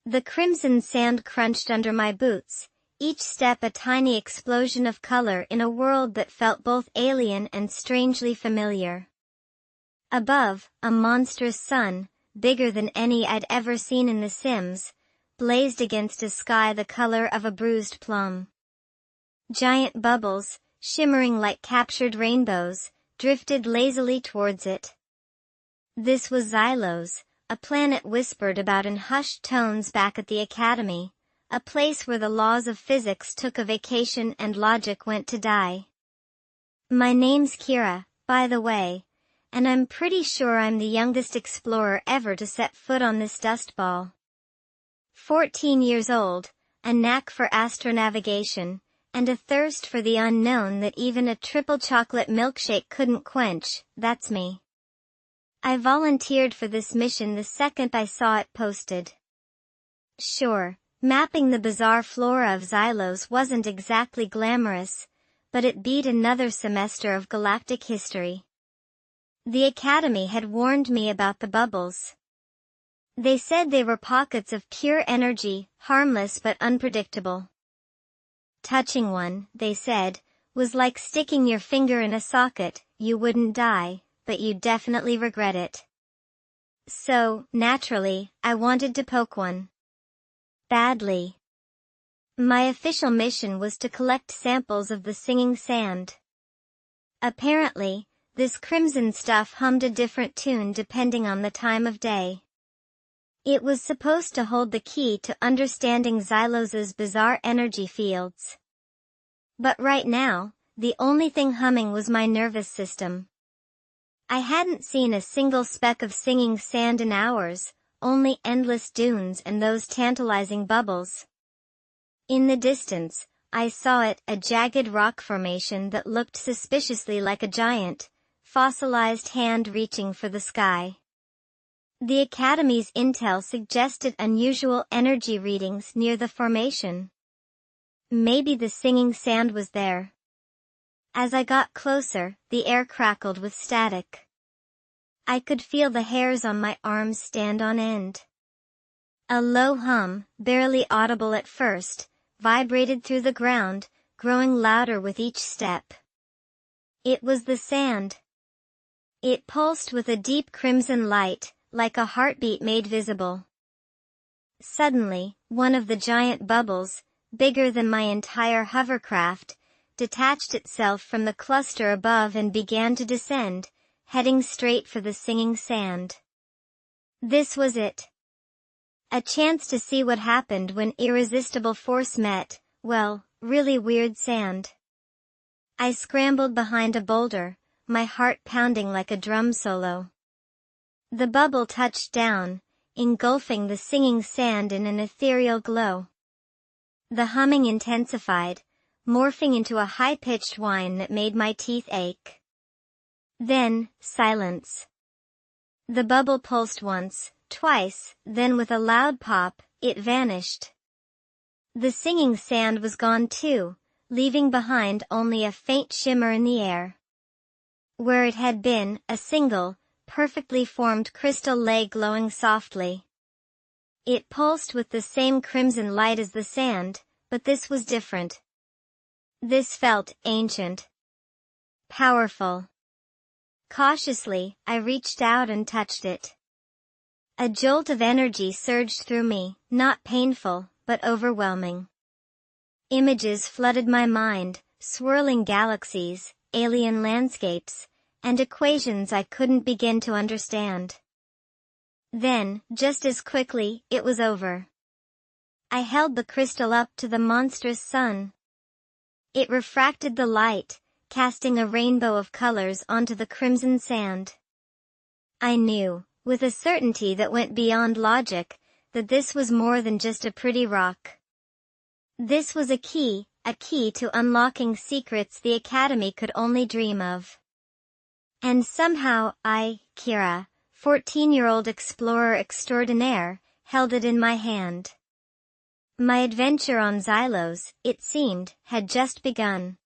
The crimson sand crunched under my boots, each step a tiny explosion of color in a world that felt both alien and strangely familiar. Above, a monstrous sun, bigger than any I'd ever seen in The Sims, blazed against a sky the color of a bruised plum. Giant bubbles, shimmering like captured rainbows, drifted lazily towards it. This was Xylos, a planet whispered about in hushed tones back at the academy, a place where the laws of physics took a vacation and logic went to die. My name's Kira, by the way, and I'm pretty sure I'm the youngest explorer ever to set foot on this dust ball. 14 years old, a knack for astronavigation, and a thirst for the unknown that even a triple chocolate milkshake couldn't quench, that's me. I volunteered for this mission the second I saw it posted. Sure, mapping the bizarre flora of Xylos wasn't exactly glamorous, but it beat another semester of galactic history. The Academy had warned me about the bubbles. They said they were pockets of pure energy, harmless but unpredictable. Touching one, they said, was like sticking your finger in a socket. You wouldn't die, but you'd definitely regret it. So, naturally, I wanted to poke one. Badly. My official mission was to collect samples of the singing sand. Apparently, this crimson stuff hummed a different tune depending on the time of day. It was supposed to hold the key to understanding Xylos's bizarre energy fields. But right now, the only thing humming was my nervous system. I hadn't seen a single speck of singing sand in hours, only endless dunes and those tantalizing bubbles. In the distance, I saw it, a jagged rock formation that looked suspiciously like a giant, fossilized hand reaching for the sky. The Academy's intel suggested unusual energy readings near the formation. Maybe the singing sand was there. As I got closer, the air crackled with static. I could feel the hairs on my arms stand on end. A low hum, barely audible at first, vibrated through the ground, growing louder with each step. It was the sand. It pulsed with a deep crimson light, like a heartbeat made visible. Suddenly, one of the giant bubbles, bigger than my entire hovercraft, detached itself from the cluster above and began to descend, heading straight for the singing sand. This was it. A chance to see what happened when irresistible force met, well, really weird sand. I scrambled behind a boulder, my heart pounding like a drum solo. The bubble touched down, engulfing the singing sand in an ethereal glow. The humming intensified, morphing into a high-pitched whine that made my teeth ache. Then, silence. The bubble pulsed once, twice, then with a loud pop, it vanished. The singing sand was gone too, leaving behind only a faint shimmer in the air. Where it had been, a single, perfectly formed crystal lay glowing softly. It pulsed with the same crimson light as the sand, but this was different. This felt ancient. Powerful. Cautiously, I reached out and touched it. A jolt of energy surged through me, not painful, but overwhelming. Images flooded my mind, swirling galaxies, alien landscapes, and equations I couldn't begin to understand. Then, just as quickly, it was over. I held the crystal up to the monstrous sun. It refracted the light, casting a rainbow of colors onto the crimson sand. I knew, with a certainty that went beyond logic, that this was more than just a pretty rock. This was a key to unlocking secrets the Academy could only dream of. And somehow I, Kira, 14-year-old explorer extraordinaire, held it in my hand. My adventure on Xylos, it seemed, had just begun.